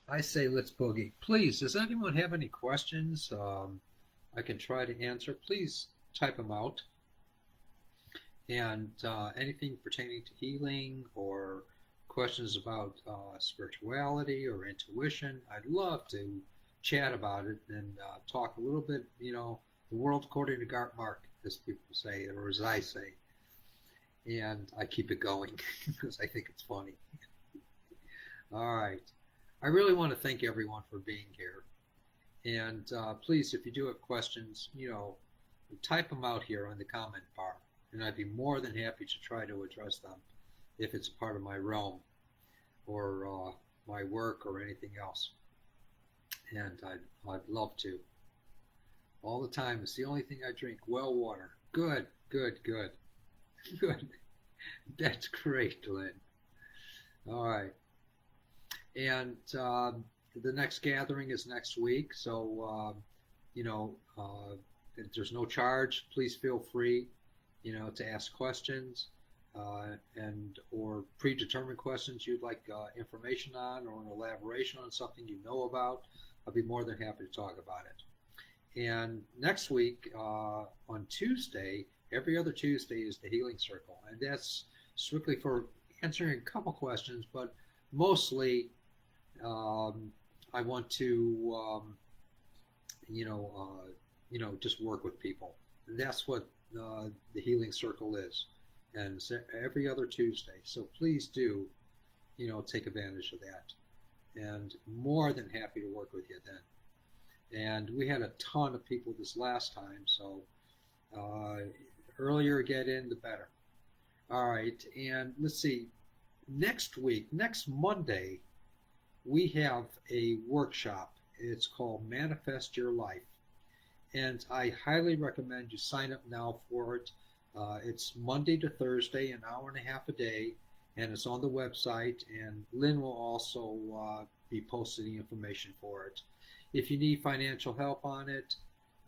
I say let's boogie. Please, does anyone have any questions? I can try to answer. Please type them out. And anything pertaining to healing or questions about spirituality or intuition, I'd love to chat about it and talk a little bit, the world according to Gart Mark, as people say, or as I say. And I keep it going because I think it's funny. All right. I really want to thank everyone for being here. And please, if you do have questions, type them out here on the comment bar, and I'd be more than happy to try to address them if it's a part of my realm or my work or anything else. And I'd love to. All the time. It's the only thing I drink. Well water. Good, good, good, good. That's great, Lynn. All right. And the next gathering is next week. So, you know, uh, there's no charge. Please feel free, to ask questions and or predetermined questions you'd like information on or an elaboration on something you know about. I'll be more than happy to talk about it. And next week on Tuesday, every other Tuesday is the Healing Circle, and that's strictly for answering a couple questions, but mostly um, I want to, just work with people. And that's what the Healing Circle is, and it's every other Tuesday. So please do, take advantage of that, and more than happy to work with you then. And we had a ton of people this last time, so uh, earlier get in, the better. All right, and let's see. Next week, next Monday, we have a workshop. It's called Manifest Your Life. And I highly recommend you sign up now for it. It's Monday to Thursday, an hour and a half a day, and it's on the website. And Lynn will also be posting the information for it. If you need financial help on it,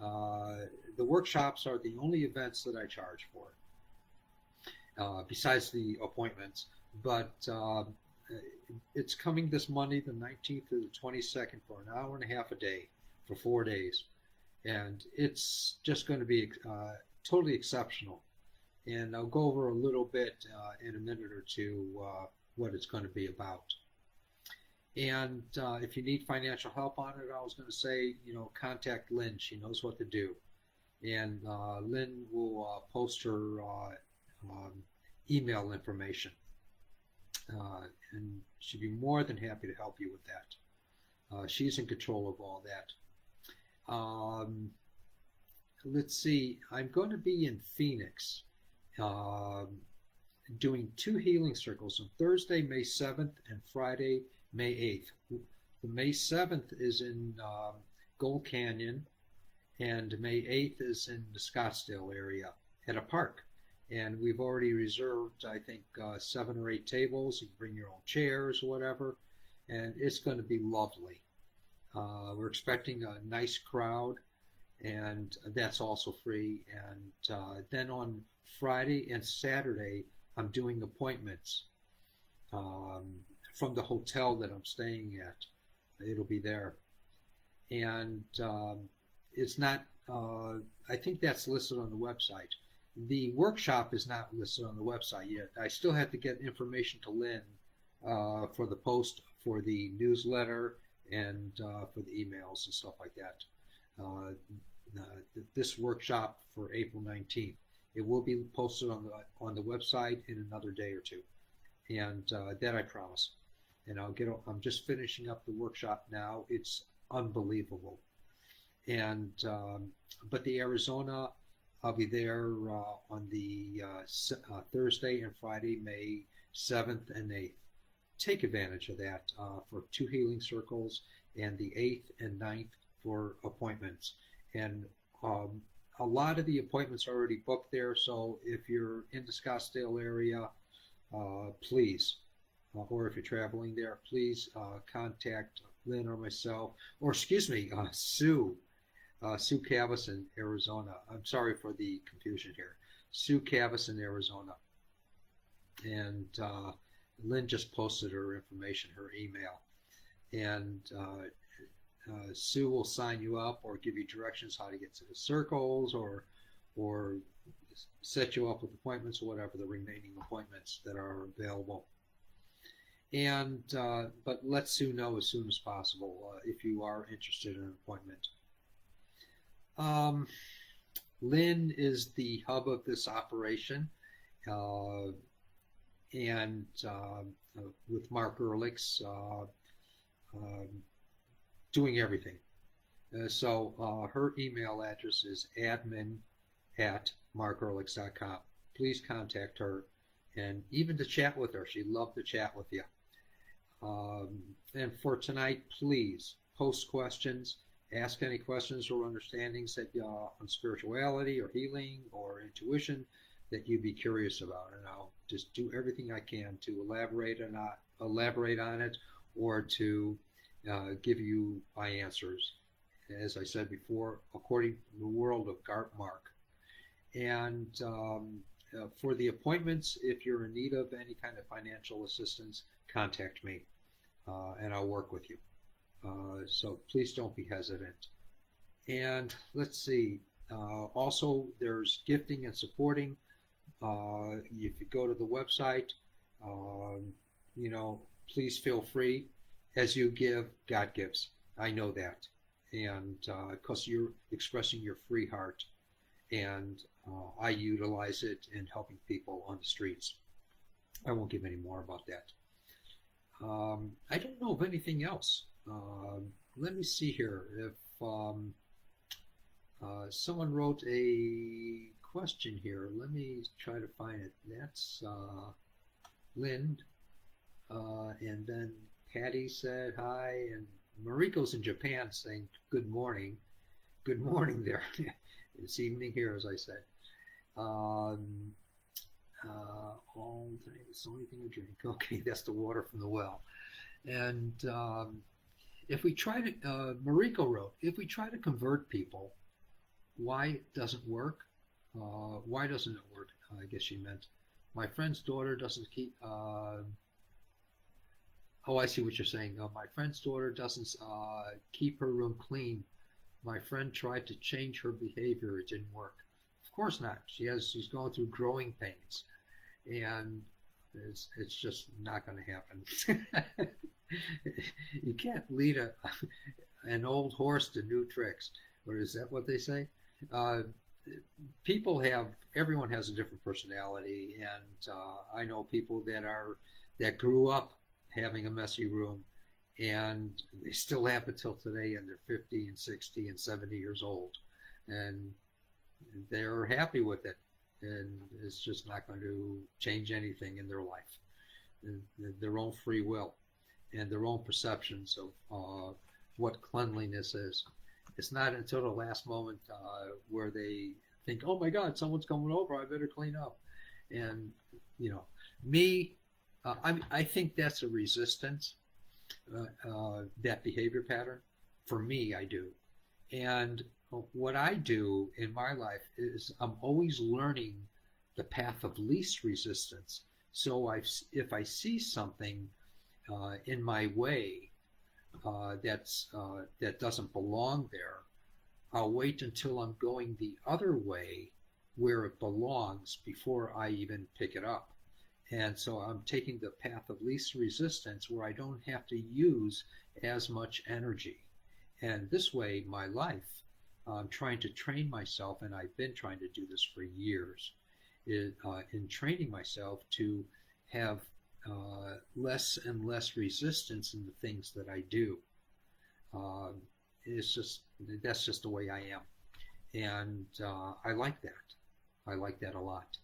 uh, the workshops are the only events that I charge for, besides the appointments. But it's coming this Monday, the 19th to the 22nd, for an hour and a half a day for 4 days. And it's just going to be totally exceptional. And I'll go over a little bit in a minute or two what it's going to be about. And if you need financial help on it, I was going to say, contact Lynn. She knows what to do. And Lynn will post her um, email information. And she'd be more than happy to help you with that. She's in control of all that. Let's see, I'm going to be in Phoenix um, doing two healing circles on Thursday, May 7th, and Friday, May 8th. The May 7th is in Gold Canyon, and May 8th is in the Scottsdale area at a park. And we've already reserved, I think, 7 or 8 tables. You can bring your own chairs or whatever, and it's going to be lovely. We're expecting a nice crowd, and that's also free. And then on Friday and Saturday, I'm doing appointments um, from the hotel that I'm staying at. It'll be there, and it's not. I think that's listed on the website. The workshop is not listed on the website yet. I still have to get information to Lynn for the post for the newsletter and for the emails and stuff like that. Uh, this workshop for April 19th. It will be posted on the website in another day or two, and that I promise. And I'm just finishing up the workshop now. It's unbelievable. And but the Arizona, I'll be there on the Thursday and Friday, May 7th and 8th. Take advantage of that for two healing circles, and the 8th and 9th for appointments. And um, a lot of the appointments are already booked there, so if you're in the Scottsdale area, please, or if you're traveling there, please contact Lynn or myself, or excuse me, Sue Cavas in Arizona. I'm sorry for the confusion here. Sue Cavas in Arizona. And Lynn just posted her information, her email. and Sue will sign you up or give you directions how to get to the circles, or set you up with appointments or whatever the remaining appointments that are available. And but let Sue know as soon as possible if you are interested in an appointment. Um, Lynn is the hub of this operation, uh, and with Mark Ehrlich's um, doing everything. So her email address is admin@markehrlichs.com. Please contact her, and even to chat with her. She'd love to chat with you. And for tonight, please post questions. Ask any questions or understandings that on spirituality or healing or intuition that you'd be curious about, and I'll just do everything I can to elaborate on it, or to give you my answers. As I said before, according to the world of Mark. And for the appointments, if you're in need of any kind of financial assistance, contact me, and I'll work with you. So please don't be hesitant. And let's see. Also, there's gifting and supporting. If you go to the website, please feel free. As you give, God gives. I know that. And because you're expressing your free heart, and I utilize it in helping people on the streets. I won't give any more about that. I don't know of anything else. Let me see here. If someone wrote a question here, let me try to find it. That's Lynn. And then Patty said hi, and Mariko's in Japan saying good morning. Good morning there. It's evening here, as I said. All day, it's the only thing to drink. Okay, that's the water from the well. And if we try to, Mariko wrote, if we try to convert people, why it doesn't work? Why doesn't it work? I guess she meant. My friend's daughter doesn't keep. Oh, I see what you're saying. My friend's daughter doesn't keep her room clean. My friend tried to change her behavior. It didn't work. Of course not. She's going through growing pains, and it's just not going to happen. You can't lead an old horse to new tricks. Or is that what they say? Uh, Everyone has a different personality, and I know people that grew up having a messy room, and they still have it till today, and they're 50 and 60 and 70 years old, and they're happy with it, and it's just not going to change anything in their life. Their own free will and their own perceptions of what cleanliness is. It's not until the last moment where they think, "Oh my God, someone's coming over. I better clean up." And me, I think that's a resistance, that behavior pattern. For me, I do. And what I do in my life is I'm always learning the path of least resistance. So if I see something in my way that doesn't belong there, I'll wait until I'm going the other way where it belongs before I even pick it up. And so I'm taking the path of least resistance where I don't have to use as much energy. And this way, my life, I'm trying to train myself, and I've been trying to do this for years, in training myself to have less and less resistance in the things that I do. That's just the way I am. And I like that. I like that a lot.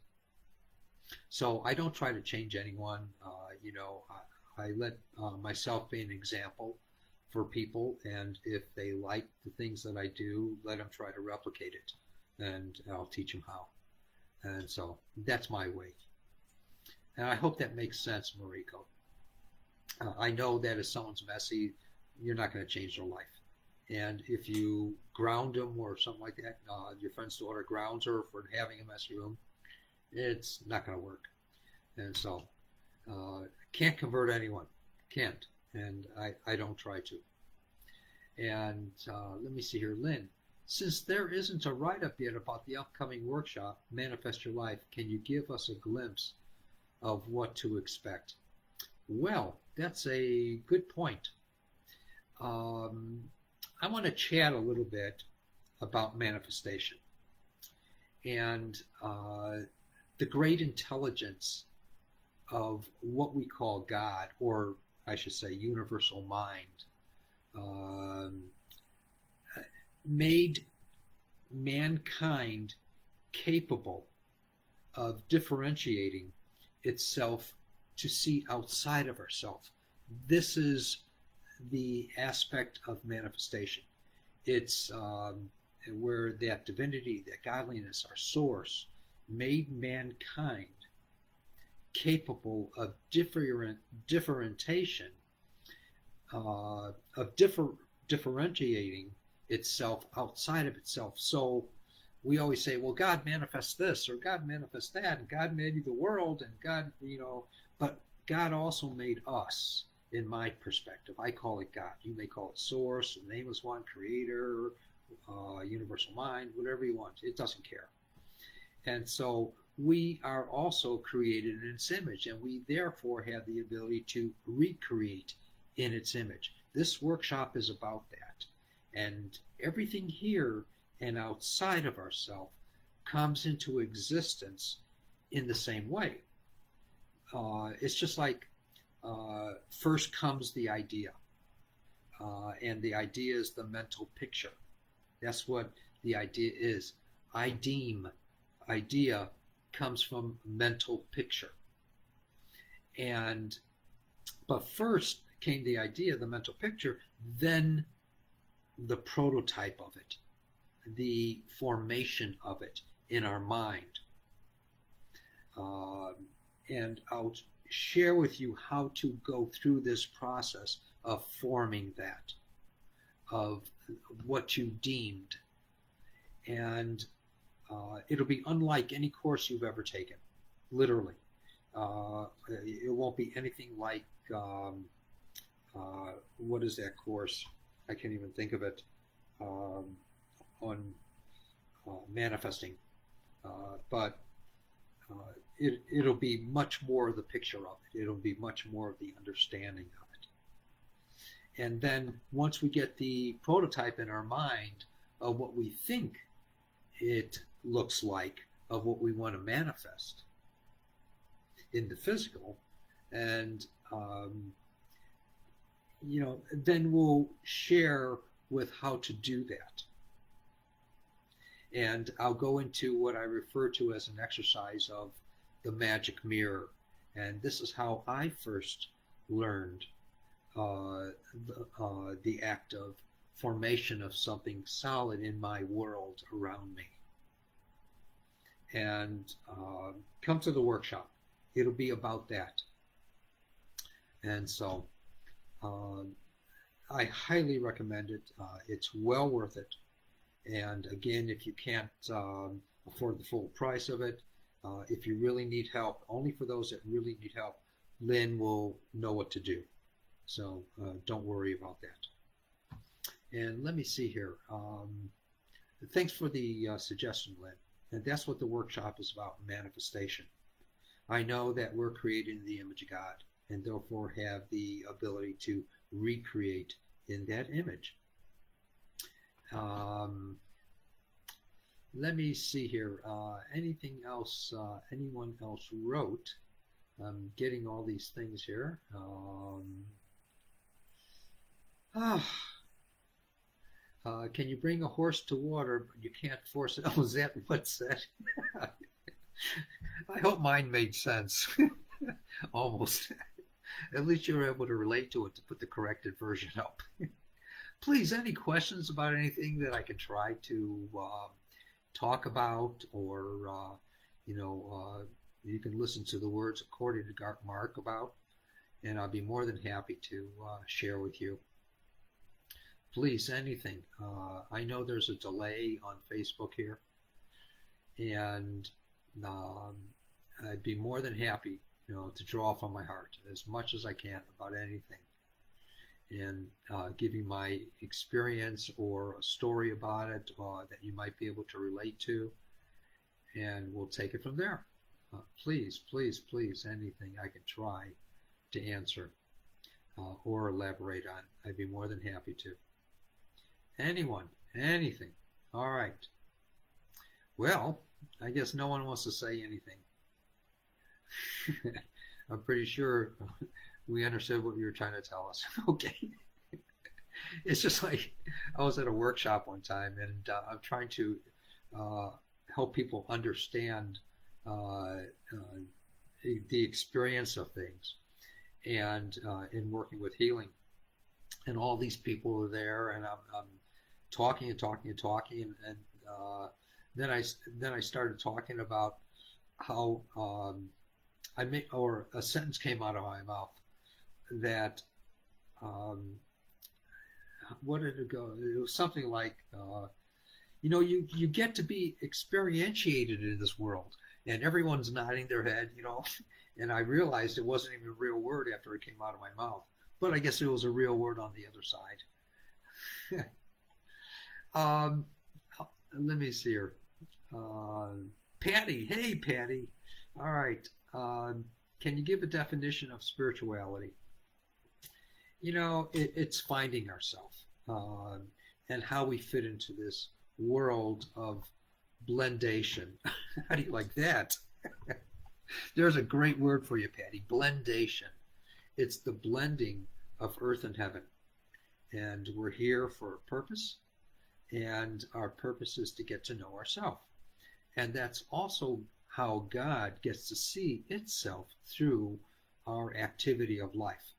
So I don't try to change anyone. I let myself be an example for people, and if they like the things that I do, let them try to replicate it, and I'll teach them how. And so that's my way. And I hope that makes sense, Mariko. I know that if someone's messy, you're not going to change their life. And if you ground them or something like that, your friend's daughter grounds her for having a messy room, it's not going to work. And so, can't convert anyone. Can't. and I don't try to. And let me see here, Lynn. Since there isn't a write-up yet about the upcoming workshop, Manifest Your Life, can you give us a glimpse of what to expect? Well, that's a good point. I want to chat a little bit about manifestation and the great intelligence of what we call God, or I should say universal mind, um, made mankind capable of differentiating itself to see outside of ourselves. This is the aspect of manifestation. It's where that divinity, that godliness, our source, made mankind capable of differentiation, of differentiating itself outside of itself. So we always say, well, God manifests this or God manifests that, and God made the world, and God, but God also made us. In my perspective, I call it God. You may call it Source, Nameless One, Creator, Universal Mind, whatever you want. It doesn't care. And so we are also created in its image, and we therefore have the ability to recreate in its image. This workshop is about that. And everything here and outside of ourselves comes into existence in the same way. It's just like first comes the idea, and the idea is the mental picture. That's what the idea is. Idea comes from mental picture. But first came the idea, the mental picture, then the prototype of it, the formation of it in our mind. And I'll share with you how to go through this process of forming that, of what you deemed. And it'll be unlike any course you've ever taken, literally. It won't be anything like, what is that course? I can't even think of it, on manifesting. But it'll be much more of the picture of it. It'll be much more of the understanding of it. And then once we get the prototype in our mind of what we think it looks like, of what we want to manifest in the physical, and then we'll share with how to do that. And I'll go into what I refer to as an exercise of the magic mirror. And this is how I first learned the act of formation of something solid in my world around me. And come to the workshop. It'll be about that. And so I highly recommend it. It's well worth it. And again, if you can't afford the full price of it, if you really need help, only for those that really need help, Lynn will know what to do. So don't worry about that. And let me see here. Thanks for the suggestion, Lynn. And that's what the workshop is about, manifestation. I know that we're created in the image of God, and therefore have the ability to recreate in that image. Let me see here. Anything else anyone else wrote? I'm getting all these things here. Can you bring a horse to water, but you can't force it? Oh, is that what's said? I hope mine made sense. Almost. At least you were able to relate to it to put the corrected version up. Please, any questions about anything that I could try to talk about, or you can listen to the words according to Mark about, and I'll be more than happy to share with you. Please, anything. I know there's a delay on Facebook here, and I'd be more than happy, to draw from my heart as much as I can about anything. and give you my experience or a story about it that you might be able to relate to, and we'll take it from there. Please, please, please, anything I can try to answer or elaborate on, I'd be more than happy to. Anyone, anything. All right. Well, I guess no one wants to say anything. I'm pretty sure we understood what you were trying to tell us. Okay. It's just like I was at a workshop one time, and I'm trying to uh, help people understand uh, uh, the experience of things, and in working with healing. And all these people are there, and I'm talking and talking and talking, and uh, then I started talking about how I make, or a sentence came out of my mouth that um, what did it go? It was something like, you get to be experientiated in this world, and everyone's nodding their head, and I realized it wasn't even a real word after it came out of my mouth, but I guess it was a real word on the other side. um, Let me see here. Uh, Patty, hey Patty. All right. Can you give a definition of spirituality? It's finding ourselves and how we fit into this world of blendation. How do you like that? There's a great word for you, Patty. Blendation. It's the blending of earth and heaven. And we're here for a purpose, and our purpose is to get to know ourselves. And that's also how God gets to see itself through our activity of life.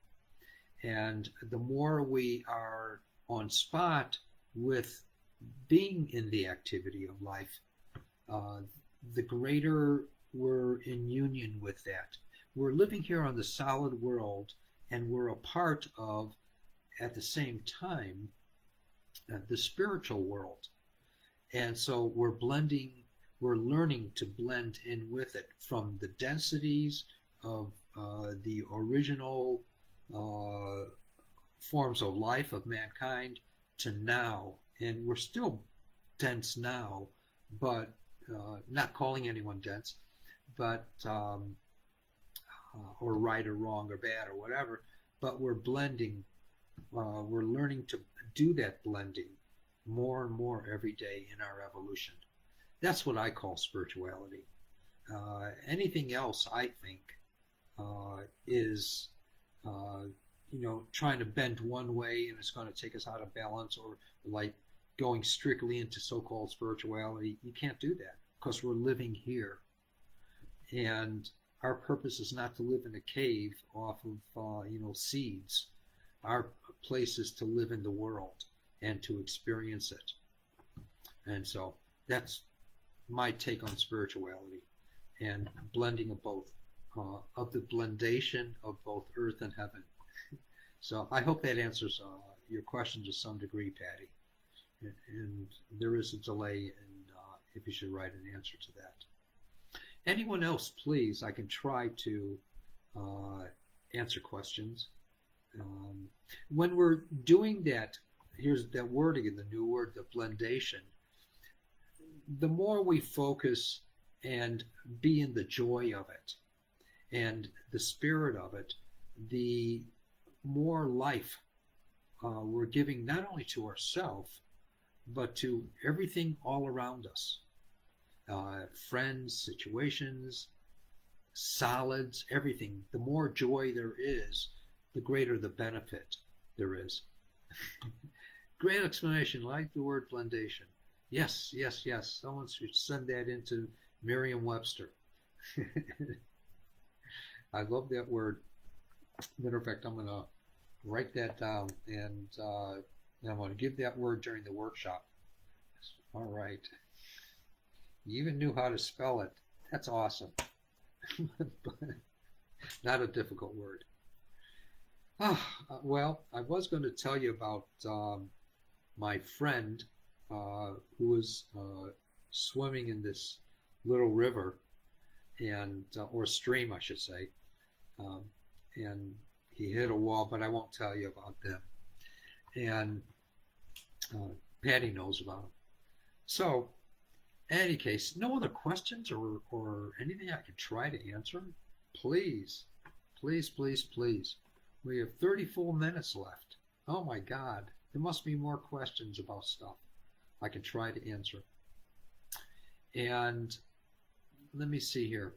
And the more we are on spot with being in the activity of life, uh, the greater we're in union with that. We're living here on the solid world, and we're a part of, at the same time, the spiritual world. And so we're learning to blend in with it from the densities of the original forms of life of mankind to now. And we're still dense now, but not calling anyone dense, but or right or wrong or bad or whatever, but we're blending. We're learning to do that blending more and more every day in our evolution. That's what I call spirituality. Anything else, I think, is trying to bend one way and it's going to take us out of balance, or like going strictly into so-called spirituality. You can't do that because we're living here, and our purpose is not to live in a cave off of seeds. Our place is to live in the world and to experience it. And so that's my take on spirituality and blending of both, of the blendation of both earth and heaven. So I hope that answers your question to some degree, Patty. And there is a delay in if you should write an answer to that. Anyone else, please? I can try to answer questions. When we're doing that, here's that word again, the new word, the blendation. The more we focus and be in the joy of it and the spirit of it, the more life we're giving not only to ourselves, but to everything all around us. Friends, situations, solids, everything. The more joy there is, the greater the benefit there is. Great explanation. Like the word blendation. Yes, yes, yes. Someone should send that into Merriam-Webster. I love that word. Matter of fact, I'm going to write that down, and I'm going to give that word during the workshop. All right. You even knew how to spell it. That's awesome. Not a difficult word. Well, I was going to tell you about my friend who was swimming in this little river, and or stream, I should say, and he hit a wall, but I won't tell you about them. and Patty knows about them. So, in any case, no other questions or anything I can try to answer? Please, please, please, please. We have 30 full minutes left. Oh my God, there must be more questions about stuff I can try to answer. And let me see here.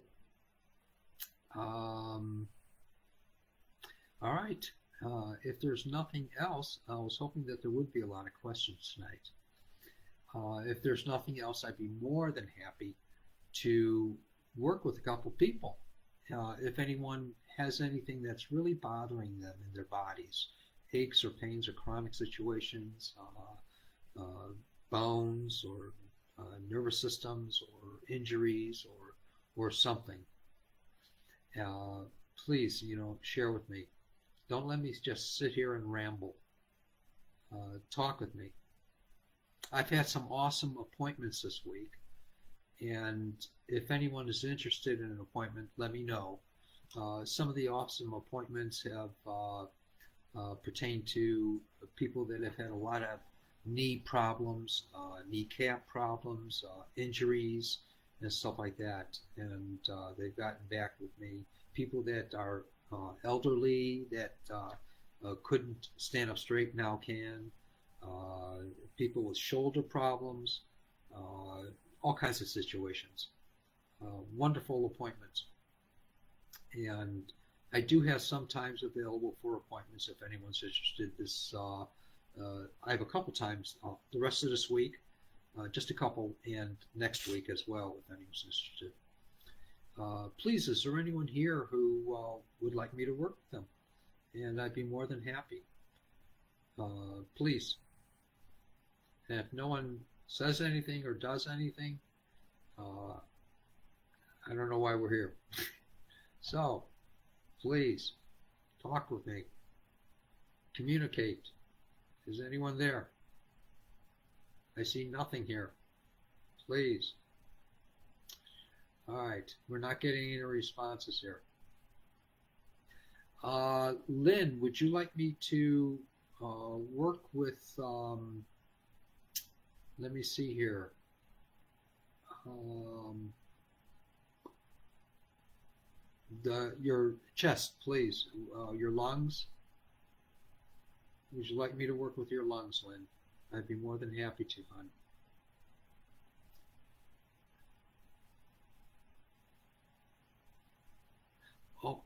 All right. If there's nothing else, I was hoping that there would be a lot of questions tonight. If there's nothing else, I'd be more than happy to work with a couple people. If anyone has anything that's really bothering them in their bodies, aches or pains or chronic situations, bones or nervous systems or injuries or something, please, share with me. Don't let me just sit here and ramble. Talk with me. I've had some awesome appointments this week, and if anyone is interested in an appointment, let me know. Some of the awesome appointments have pertained to people that have had a lot of knee problems, kneecap problems, injuries, and stuff like that. And they've gotten back with me. People that are elderly, that couldn't stand up straight, now can. People with shoulder problems, all kinds of situations. Wonderful appointments. And I do have some times available for appointments if anyone's interested. I have a couple times the rest of this week, just a couple, and next week as well if anyone's interested. Please, is there anyone here who would like me to work with them? And I'd be more than happy. Please. And if no one says anything or does anything, I don't know why we're here. So, please, talk with me. Communicate. Is anyone there? I see nothing here. Please. All right, we're not getting any responses here. Lynn, would you like me to work with, let me see here. Your chest, please. Your lungs. Would you like me to work with your lungs, Lynn? I'd be more than happy to, hon. Oh,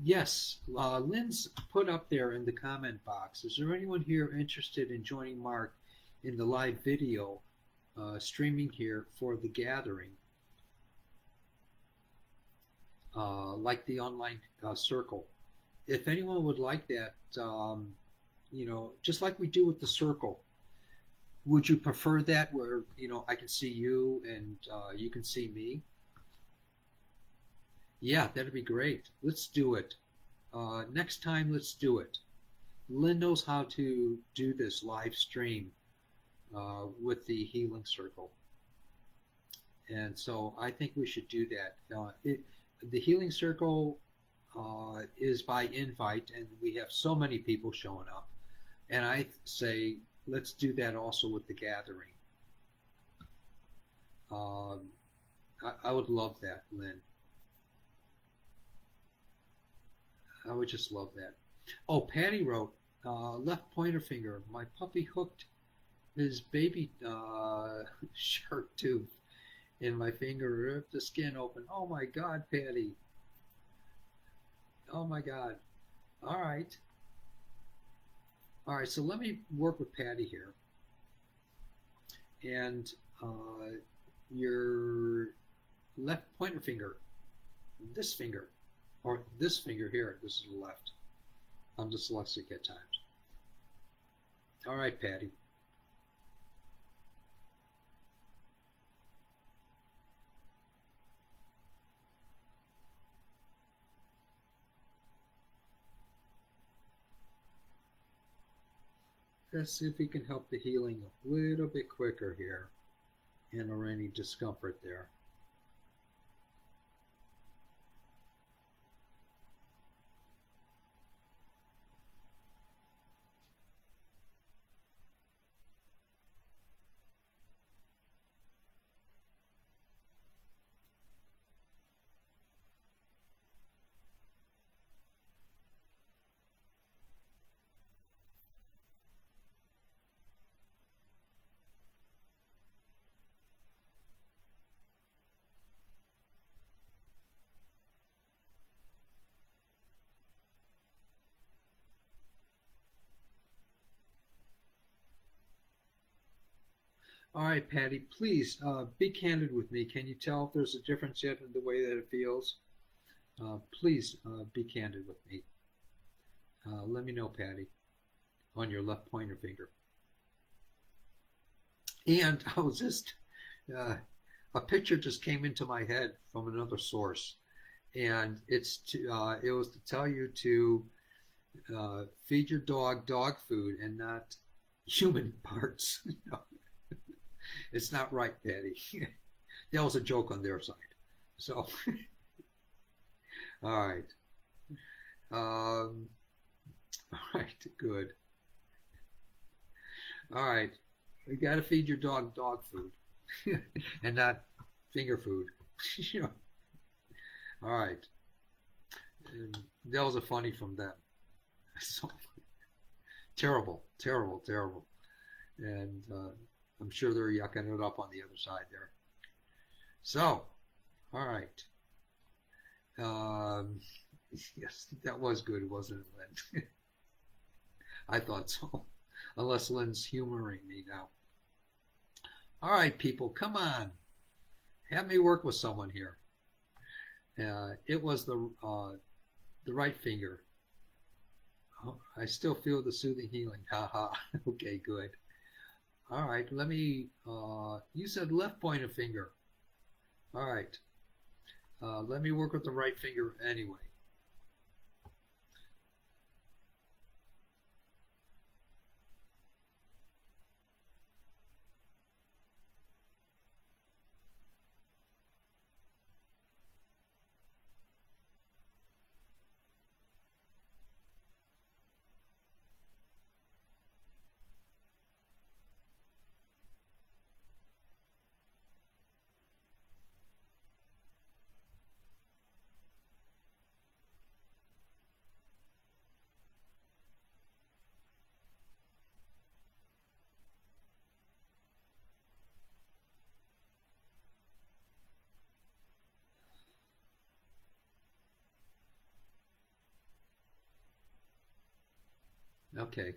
yes. Lynn's put up there in the comment box. Is there anyone here interested in joining Mark in the live video streaming here for the gathering? Like the online circle. If anyone would like that, just like we do with the circle, would you prefer that where, I can see you and you can see me? Yeah, that'd be great. Let's do it. Next time, let's do it. Lynn knows how to do this live stream with the Healing Circle. And so I think we should do that. The Healing Circle is by invite, and we have so many people showing up. And I say, let's do that also with the gathering. I would love that, Lynn. I would just love that. Oh, Patty wrote, left pointer finger. My puppy hooked his baby shark tooth in my finger, ripped the skin open. Oh my God, Patty. Oh my God. All right. All right, so let me work with Patty here. And your left pointer finger, this finger, or this finger here, this is the left. I'm dyslexic at times. All right, Patty. Let's see if we can help the healing a little bit quicker here and or any discomfort there. All right, Patty, please be candid with me. Can you tell if there's a difference yet in the way that it feels? Please be candid with me. Let me know, Patty, on your left pointer finger. And I was just, uh, a picture just came into my head from another source, and it was to tell you to feed your dog food and not human parts. It's not right, Patty. That was a joke on their side. So, all right. All right, good. All right. You got to feed your dog food and not finger food. You know. All right. And that was a funny from them. So terrible, terrible, terrible. And I'm sure they're yucking it up on the other side there. So, all right. Um, yes, that was good, wasn't it, Lynn? I thought so. Unless Lynn's humoring me now. All right, people, come on. Have me work with someone here. It was the right finger. Oh, I still feel the soothing healing. Haha. Okay, good. All right, let me. You said left pointer finger. All right. Let me work with the right finger anyway. Okay.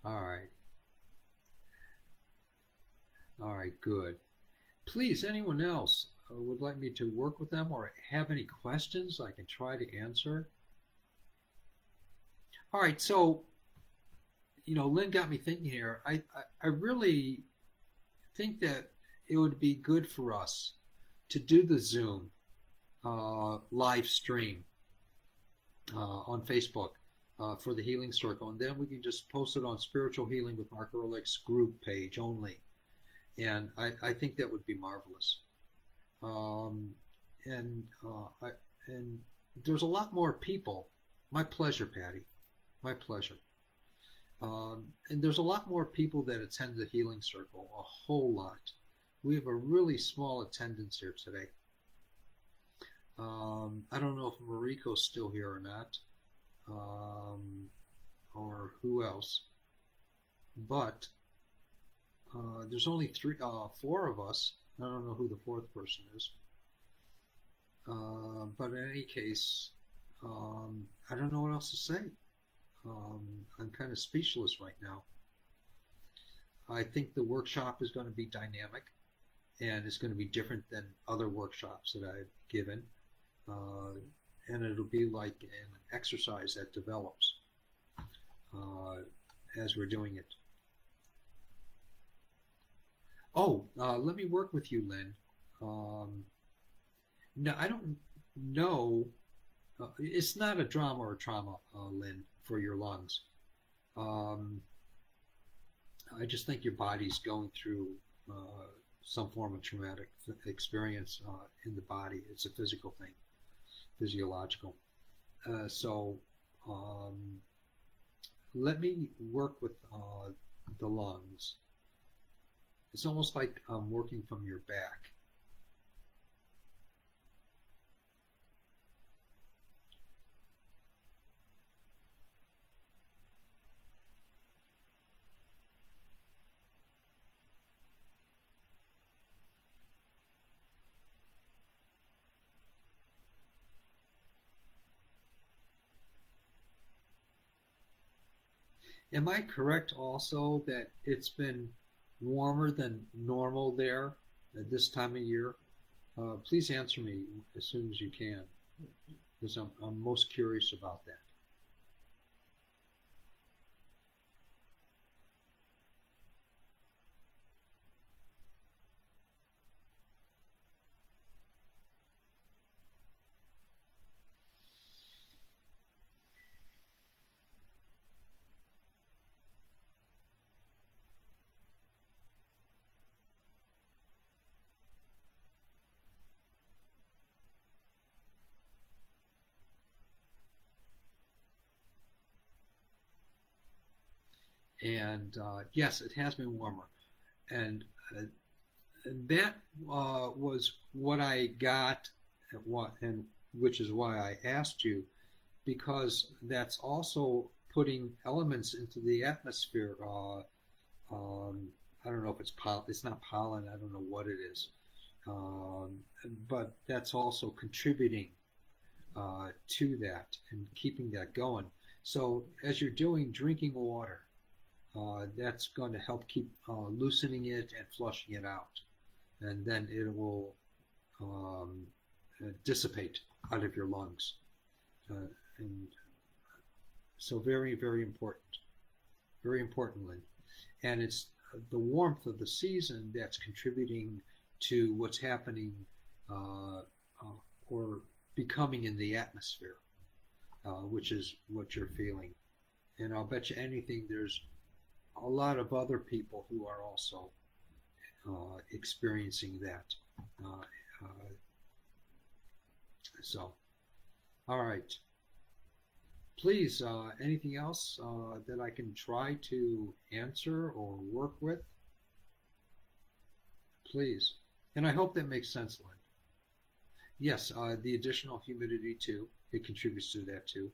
All right. All right. Good. Please, anyone else would like me to work with them or have any questions I can try to answer? All right. So, Lynn got me thinking here. I really think that it would be good for us to do the Zoom live stream on Facebook for the Healing Circle, and then we can just post it on Spiritual Healing with Mark Ehrlich's group page only. And I think that would be marvelous. Um, and there's a lot more people. My pleasure, Patty. My pleasure. And there's a lot more people that attend the Healing Circle, a whole lot. We have a really small attendance here today. I don't know if Mariko's still here or not, or who else, but there's only four of us. I don't know who the fourth person is, but in any case, I don't know what else to say. I'm kind of speechless right now. I think the workshop is going to be dynamic, and it's going to be different than other workshops that I've given. And it'll be like an exercise that develops as we're doing it. Oh, let me work with you, Lynn. No, I don't know. It's not a drama or trauma, Lynn, for your lungs. Um, I just think your body's going through some form of traumatic experience in the body. It's a physical thing, physiological. So um, let me work with the lungs. It's almost like I'm working from your back. Am I correct also that it's been warmer than normal there at this time of year? Please answer me as soon as you can, because I'm most curious about that. And yes, it has been warmer. And that was what I got, and which is why I asked you, because that's also putting elements into the atmosphere. I don't know if it's pollen. It's not pollen. I don't know what it is, um, but that's also contributing to that and keeping that going. So as you're doing drinking water, that's going to help keep loosening it and flushing it out, and then it will um, dissipate out of your lungs. And so very, very important, very importantly. And it's the warmth of the season that's contributing to what's happening or becoming in the atmosphere, which is what you're feeling. And I'll bet you anything there's a lot of other people who are also experiencing that. Uh, uh, so, all right. Please, anything else that I can try to answer or work with? Please. And I hope that makes sense, Lynn. Yes, the additional humidity too. It contributes to that too.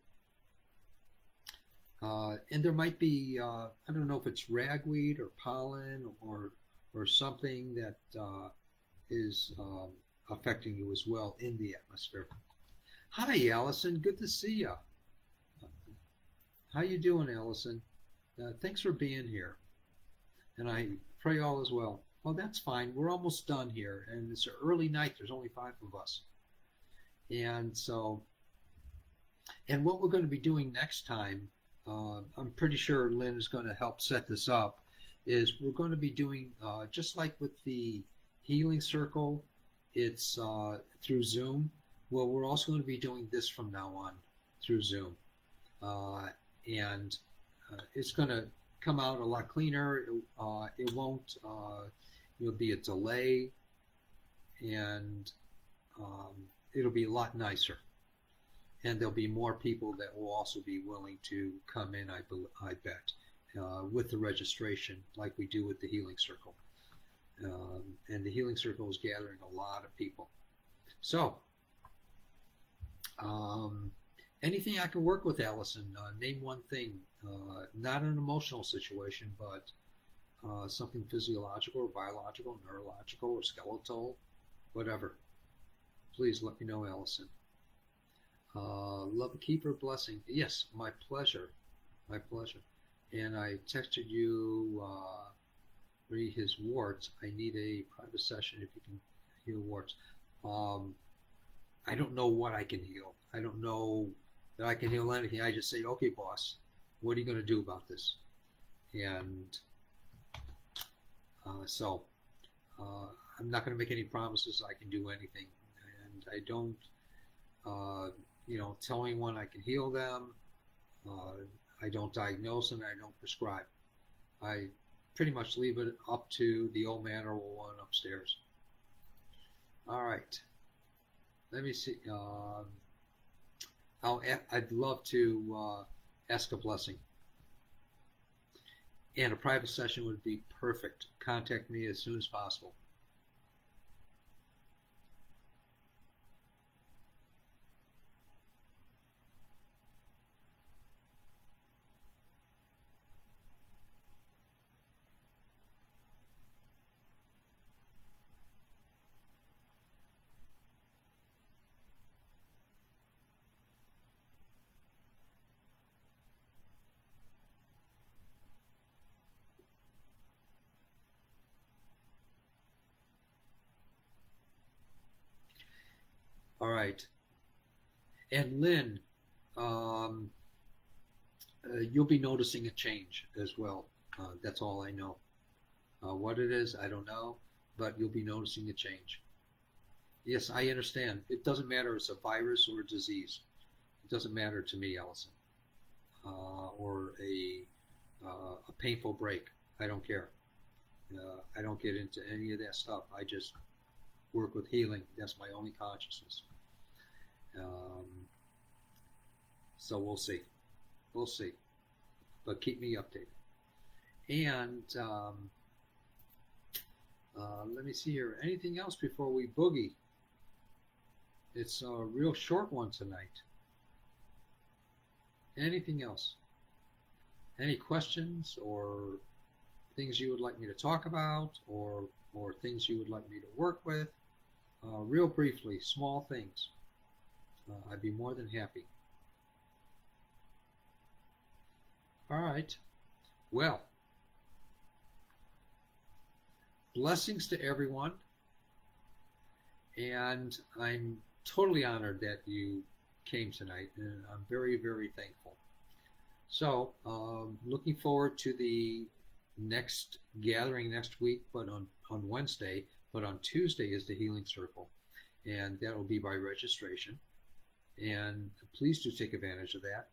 And there might be, I don't know if it's ragweed or pollen or something that is affecting you as well in the atmosphere. Hi, Allison. Good to see you. How you doing, Allison? Thanks for being here. And I pray all is well. Oh, that's fine. We're almost done here, and it's an early night. There's only five of us, and so and what we're going to be doing next time, I'm pretty sure Lynn is going to help set this up. Is we're going to be doing just like with the healing circle, it's through Zoom. Well, we're also going to be doing this from now on through Zoom. Uh, and it's going to come out a lot cleaner. It won't. It'll be a delay, and um, it'll be a lot nicer. And there'll be more people that will also be willing to come in. I bet with the registration, like we do with the Healing Circle. And the Healing Circle is gathering a lot of people. So, um, anything I can work with, Allison? Name one thing. Not an emotional situation, but something physiological or biological, neurological or skeletal, whatever. Please let me know, Allison. Love, keeper, blessing. Yes, my pleasure. My pleasure. And I texted you, read his warts. I need a private session if you can heal warts. Um, I don't know what I can heal. I don't know that I can heal anything. I just say, okay, boss, what are you going to do about this? And so I'm not going to make any promises I can do anything. And I don't, tell anyone I can heal them. I don't diagnose and I don't prescribe. I pretty much leave it up to the old man or one upstairs. All right. Let me see. I'd love to ask a blessing. And a private session would be perfect. Contact me as soon as possible. All right. And Lynn, um, you'll be noticing a change as well. That's all I know. What it is, I don't know, but you'll be noticing a change. Yes, I understand. It doesn't matter if it's a virus or a disease. It doesn't matter to me, Allison, or a painful break. I don't care. I don't get into any of that stuff. I just work with healing. That's my only consciousness. Um, so we'll see. We'll see. But keep me updated. And let me see here. Anything else before we boogie? It's a real short one tonight. Anything else? Any questions or things you would like me to talk about, or things you would like me to work with? Real briefly, small things. I'd be more than happy. All right. Well, blessings to everyone, and I'm totally honored that you came tonight, and I'm very, very thankful. So, looking forward to the next gathering next week, but on Wednesday, but on Tuesday is the Healing Circle, and that will be by registration. And please do take advantage of that.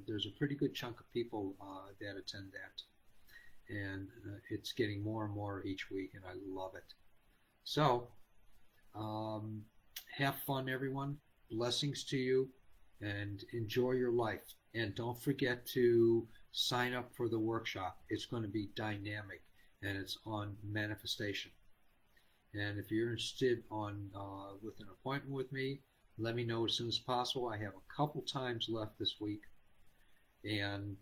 There's a pretty good chunk of people that attend that, and it's getting more and more each week, and I love it. So, have fun, everyone. Blessings to you, and enjoy your life. And don't forget to sign up for the workshop. It's going to be dynamic, and it's on manifestation. And if you're interested with an appointment with me, let me know as soon as possible. I have a couple times left this week, and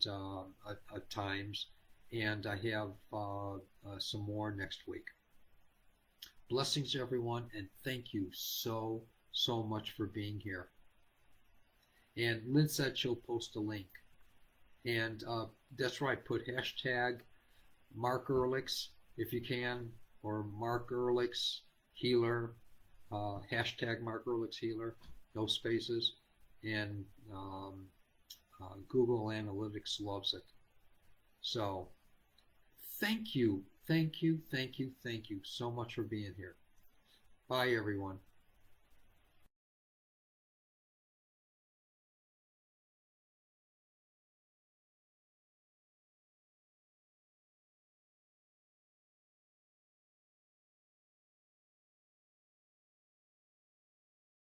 times, and I have some more next week. Blessings, everyone, and thank you so, so much for being here. And Lynn said she'll post a link. And that's right, put hashtag Mark Ehrlichs if you can, or Mark Ehrlichs Healer, hashtag Mark Ehrlichs Healer, no spaces. And Google Analytics loves it. So thank you, thank you, thank you, thank you so much for being here. Bye, everyone.